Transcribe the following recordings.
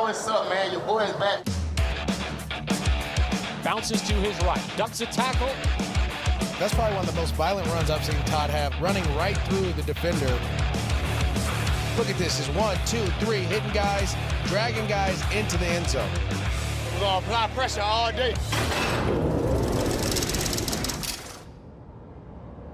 what's up, man? Your boy is back. Bounces to his right, ducks a tackle. That's probably one of the most violent runs I've seen Todd have, running right through the defender. Look at this, it's 1, 2, 3, hitting guys, dragging guys into the end zone. We're gonna apply pressure all day.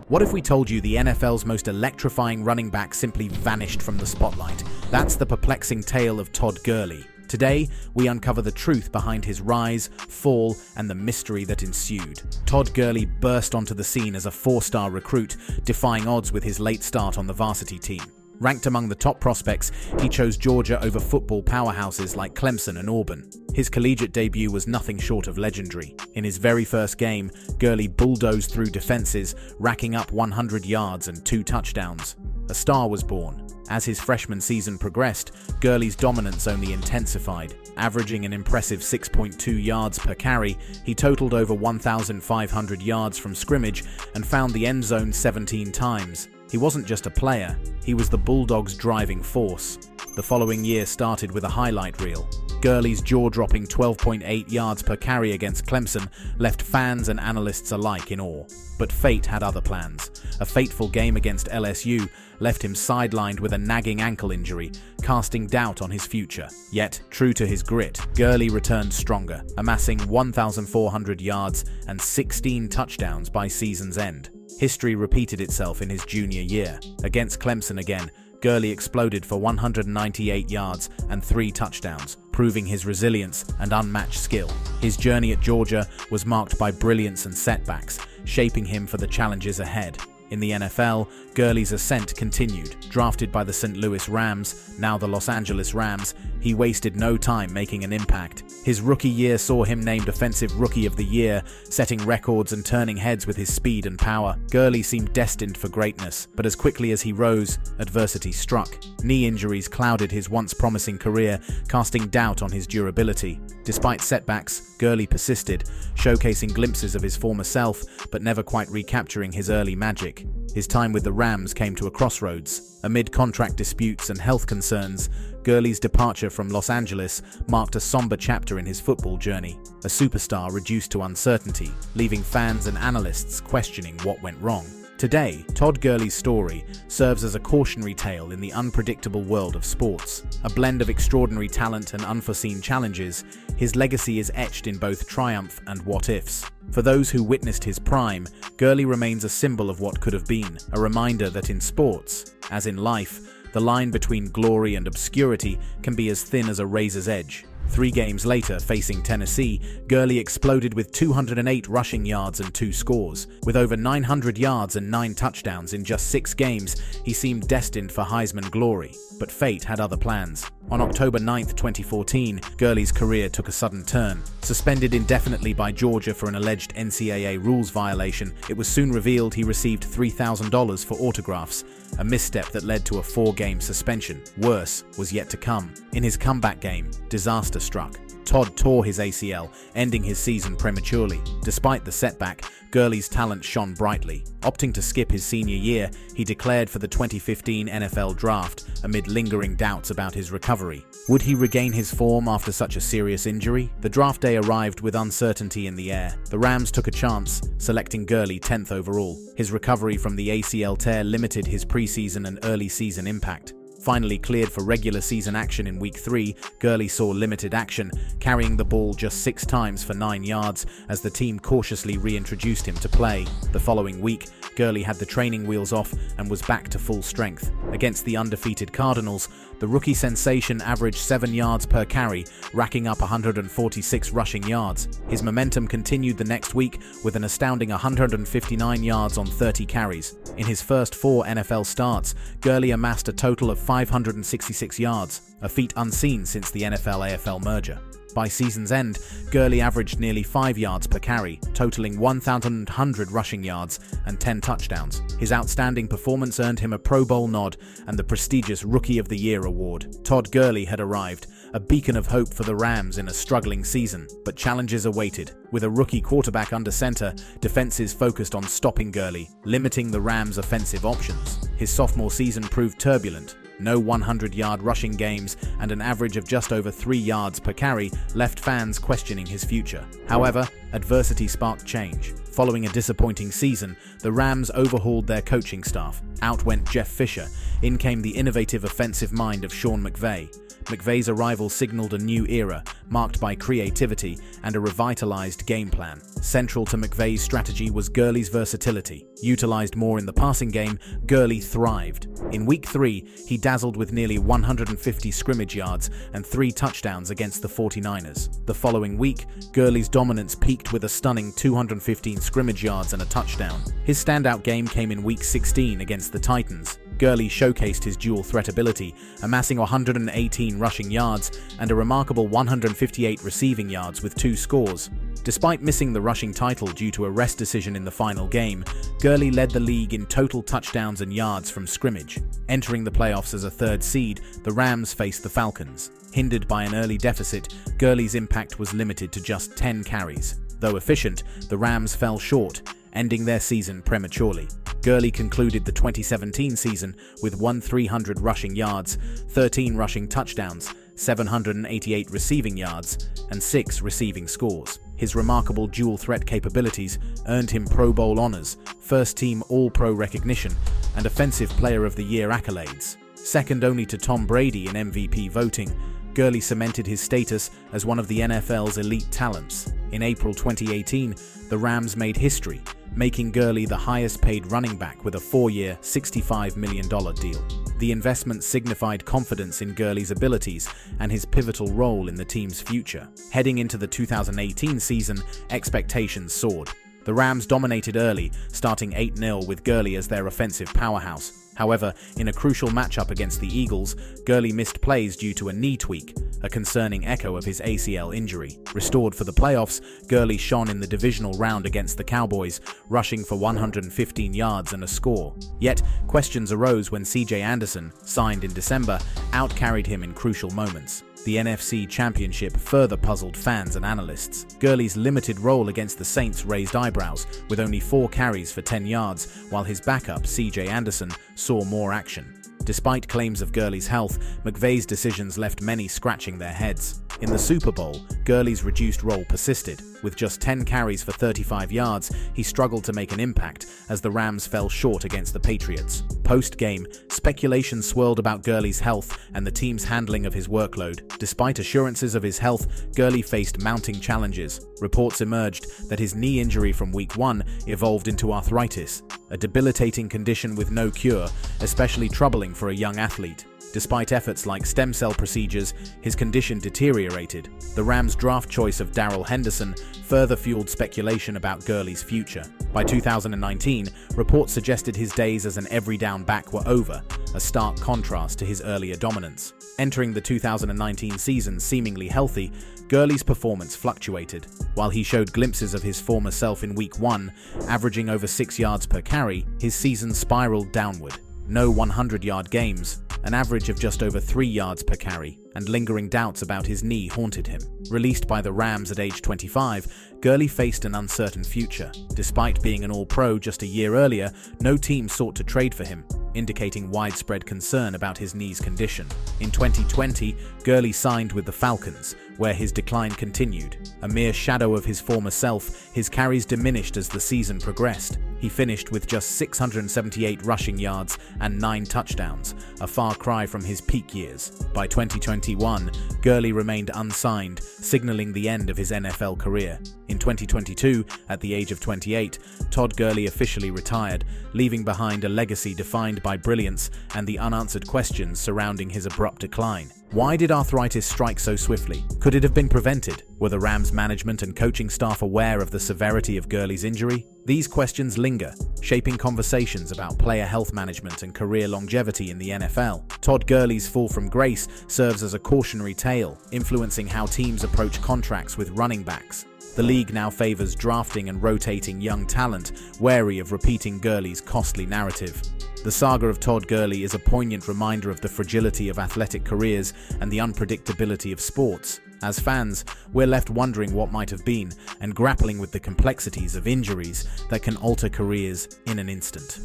What if we told you the NFL's most electrifying running back simply vanished from the spotlight? That's the perplexing tale of Todd Gurley. Today, we uncover the truth behind his rise, fall, and the mystery that ensued. Todd Gurley burst onto the scene as a 4-star recruit, defying odds with his late start on the varsity team. Ranked among the top prospects, he chose Georgia over football powerhouses like Clemson and Auburn. His collegiate debut was nothing short of legendary. In his very first game, Gurley bulldozed through defenses, racking up 100 yards and 2 touchdowns. A star was born. As his freshman season progressed, Gurley's dominance only intensified. Averaging an impressive 6.2 yards per carry, he totaled over 1,500 yards from scrimmage and found the end zone 17 times. He wasn't just a player, he was the Bulldogs' driving force. The following year started with a highlight reel. Gurley's jaw-dropping 12.8 yards per carry against Clemson left fans and analysts alike in awe. But fate had other plans. A fateful game against LSU left him sidelined with a nagging ankle injury, casting doubt on his future. Yet, true to his grit, Gurley returned stronger, amassing 1,400 yards and 16 touchdowns by season's end. History repeated itself in his junior year. Against Clemson again, Gurley exploded for 198 yards and 3 touchdowns, proving his resilience and unmatched skill. His journey at Georgia was marked by brilliance and setbacks, shaping him for the challenges ahead. In the NFL, Gurley's ascent continued. Drafted by the St. Louis Rams, now the Los Angeles Rams, he wasted no time making an impact. His rookie year saw him named Offensive Rookie of the Year, setting records and turning heads with his speed and power. Gurley seemed destined for greatness, but as quickly as he rose, adversity struck. Knee injuries clouded his once promising career, casting doubt on his durability. Despite setbacks, Gurley persisted, showcasing glimpses of his former self, but never quite recapturing his early magic. His time with the Rams came to a crossroads. Amid contract disputes and health concerns, Gurley's departure from Los Angeles marked a somber chapter in his football journey. A superstar reduced to uncertainty, leaving fans and analysts questioning what went wrong. Today, Todd Gurley's story serves as a cautionary tale in the unpredictable world of sports. A blend of extraordinary talent and unforeseen challenges, his legacy is etched in both triumph and what-ifs. For those who witnessed his prime, Gurley remains a symbol of what could have been, a reminder that in sports, as in life, the line between glory and obscurity can be as thin as a razor's edge. 3 games later, facing Tennessee, Gurley exploded with 208 rushing yards and 2 scores. With over 900 yards and 9 touchdowns in just 6 games, he seemed destined for Heisman glory. But fate had other plans. On October 9, 2014, Gurley's career took a sudden turn. Suspended indefinitely by Georgia for an alleged NCAA rules violation, it was soon revealed he received $3,000 for autographs, a misstep that led to a 4-game suspension. Worse was yet to come. In his comeback game, disaster struck. Todd tore his ACL, ending his season prematurely. Despite the setback, Gurley's talent shone brightly. Opting to skip his senior year, he declared for the 2015 NFL Draft amid lingering doubts about his recovery. Would he regain his form after such a serious injury? The draft day arrived with uncertainty in the air. The Rams took a chance, selecting Gurley 10th overall. His recovery from the ACL tear limited his preseason and early season impact. Finally cleared for regular season action in Week 3, Gurley saw limited action, carrying the ball just 6 times for 9 yards as the team cautiously reintroduced him to play. The following week, Gurley had the training wheels off and was back to full strength. Against the undefeated Cardinals, the rookie sensation averaged 7 yards per carry, racking up 146 rushing yards. His momentum continued the next week with an astounding 159 yards on 30 carries. In his first 4 NFL starts, Gurley amassed a total of 566 yards, a feat unseen since the NFL-AFL merger. By season's end, Gurley averaged nearly 5 yards per carry, totaling 1,100 rushing yards and 10 touchdowns. His outstanding performance earned him a Pro Bowl nod and the prestigious Rookie of the Year award. Todd Gurley had arrived, a beacon of hope for the Rams in a struggling season, but challenges awaited. With a rookie quarterback under center, defenses focused on stopping Gurley, limiting the Rams' offensive options. His sophomore season proved turbulent. No 100-yard rushing games and an average of just over 3 yards per carry left fans questioning his future. However, adversity sparked change. Following a disappointing season, the Rams overhauled their coaching staff. Out went Jeff Fisher. In came the innovative offensive mind of Sean McVay. McVay's arrival signaled a new era, marked by creativity and a revitalized game plan. Central to McVay's strategy was Gurley's versatility. Utilized more in the passing game, Gurley thrived. In Week 3, he dazzled with nearly 150 scrimmage yards and 3 touchdowns against the 49ers. The following week, Gurley's dominance peaked with a stunning 215 scrimmage yards and a touchdown. His standout game came in Week 16 against the Titans. Gurley showcased his dual threat ability, amassing 118 rushing yards and a remarkable 158 receiving yards with 2 scores. Despite missing the rushing title due to a rest decision in the final game, Gurley led the league in total touchdowns and yards from scrimmage. Entering the playoffs as a 3rd seed, the Rams faced the Falcons. Hindered by an early deficit, Gurley's impact was limited to just 10 carries. Though efficient, the Rams fell short, ending their season prematurely. Gurley concluded the 2017 season with 1,300 rushing yards, 13 rushing touchdowns, 788 receiving yards, and 6 receiving scores. His remarkable dual-threat capabilities earned him Pro Bowl honors, first-team All-Pro recognition, and Offensive Player of the Year accolades. Second only to Tom Brady in MVP voting, Gurley cemented his status as one of the NFL's elite talents. In April 2018, the Rams made history, making Gurley the highest-paid running back with a 4-year, $65 million deal. The investment signified confidence in Gurley's abilities and his pivotal role in the team's future. Heading into the 2018 season, expectations soared. The Rams dominated early, starting 8-0 with Gurley as their offensive powerhouse. However, in a crucial matchup against the Eagles, Gurley missed plays due to a knee tweak, a concerning echo of his ACL injury. Restored for the playoffs, Gurley shone in the divisional round against the Cowboys, rushing for 115 yards and a score. Yet, questions arose when C.J. Anderson, signed in December, outcarried him in crucial moments. The NFC Championship further puzzled fans and analysts. Gurley's limited role against the Saints raised eyebrows, with only 4 carries for 10 yards, while his backup, C.J. Anderson, saw more action. Despite claims of Gurley's health, McVay's decisions left many scratching their heads. In the Super Bowl, Gurley's reduced role persisted. With just 10 carries for 35 yards, he struggled to make an impact as the Rams fell short against the Patriots. Post-game, speculation swirled about Gurley's health and the team's handling of his workload. Despite assurances of his health, Gurley faced mounting challenges. Reports emerged that his knee injury from Week 1 evolved into arthritis, a debilitating condition with no cure, especially troubling for a young athlete. Despite efforts like stem cell procedures, his condition deteriorated. The Rams' draft choice of Darrell Henderson further fueled speculation about Gurley's future. By 2019, reports suggested his days as an every-down back were over, a stark contrast to his earlier dominance. Entering the 2019 season seemingly healthy, Gurley's performance fluctuated. While he showed glimpses of his former self in Week 1, averaging over 6 yards per carry, his season spiraled downward. No 100-yard games, an average of just over 3 yards per carry, and lingering doubts about his knee haunted him. Released by the Rams at age 25, Gurley faced an uncertain future. Despite being an All-Pro just a year earlier, no team sought to trade for him, indicating widespread concern about his knee's condition. In 2020, Gurley signed with the Falcons, where his decline continued. A mere shadow of his former self, his carries diminished as the season progressed. He finished with just 678 rushing yards and 9 touchdowns, a far cry from his peak years. By 2021, Gurley remained unsigned, signaling the end of his NFL career. In 2022, at the age of 28, Todd Gurley officially retired, leaving behind a legacy defined by brilliance and the unanswered questions surrounding his abrupt decline. Why did arthritis strike so swiftly? Could it have been prevented? Were the Rams' management and coaching staff aware of the severity of Gurley's injury? These questions linger, shaping conversations about player health management and career longevity in the NFL. Todd Gurley's fall from grace serves as a cautionary tale, influencing how teams approach contracts with running backs. The league now favors drafting and rotating young talent, wary of repeating Gurley's costly narrative. The saga of Todd Gurley is a poignant reminder of the fragility of athletic careers and the unpredictability of sports. As fans, we're left wondering what might have been and grappling with the complexities of injuries that can alter careers in an instant.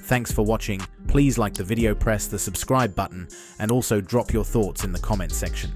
Thanks for watching. Please like the video, press the subscribe button, and also drop your thoughts in the comment section.